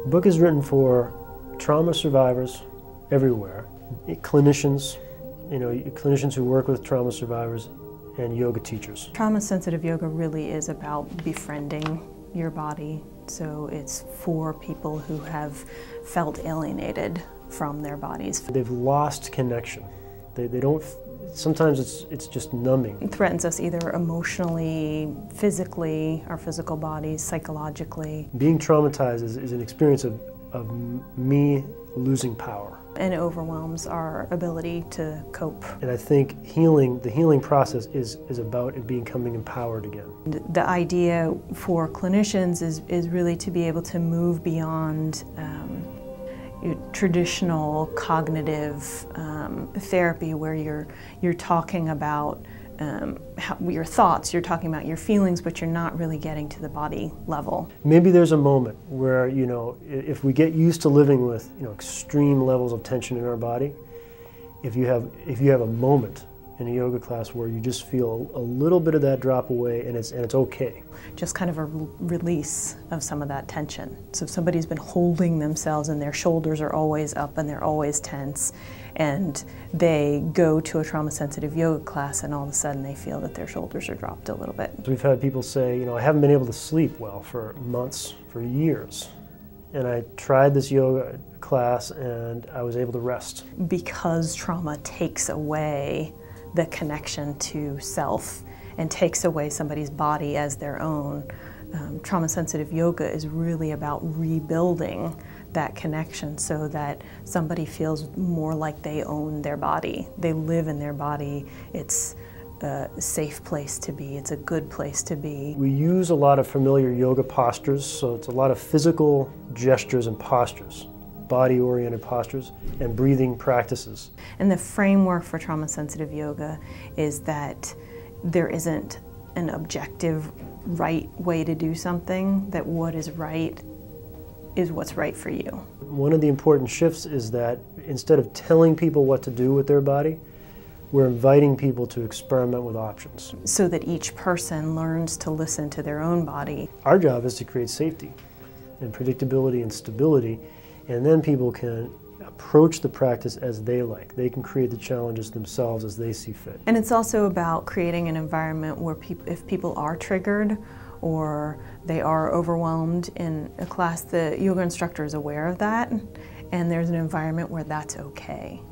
The book is written for trauma survivors everywhere, clinicians, clinicians who work with trauma survivors, and yoga teachers. Trauma-sensitive yoga really is about befriending your body. So it's for people who have felt alienated from their bodies. They've lost connection. They don't, sometimes it's just numbing. It threatens us either emotionally, physically, our physical bodies, psychologically. Being traumatized is an experience of me losing power. And it overwhelms our ability to cope. And I think the healing process is about it becoming empowered again. The idea for clinicians is really to be able to move beyond traditional cognitive therapy, where you're talking about your thoughts, you're talking about your feelings, but you're not really getting to the body level. Maybe there's a moment where, if we get used to living with, extreme levels of tension in our body, if you have a moment in a yoga class where you just feel a little bit of that drop away and it's okay. Just kind of a release of some of that tension. So if somebody's been holding themselves and their shoulders are always up and they're always tense, and they go to a trauma-sensitive yoga class and all of a sudden they feel that their shoulders are dropped a little bit. We've had people say, I haven't been able to sleep well for months, for years. And I tried this yoga class and I was able to rest. Because trauma takes away the connection to self and takes away somebody's body as their own, trauma-sensitive yoga is really about rebuilding that connection so that somebody feels more like they own their body. They live in their body. It's a safe place to be. It's a good place to be. We use a lot of familiar yoga postures, so it's a lot of physical gestures and postures, body-oriented postures, and breathing practices. And the framework for trauma-sensitive yoga is that there isn't an objective right way to do something, that what is right is what's right for you. One of the important shifts is that instead of telling people what to do with their body, we're inviting people to experiment with options. So that each person learns to listen to their own body. Our job is to create safety and predictability and stability, and then people can approach the practice as they like. They can create the challenges themselves as they see fit. And it's also about creating an environment where if people are triggered or they are overwhelmed in a class, the yoga instructor is aware of that, and there's an environment where that's okay.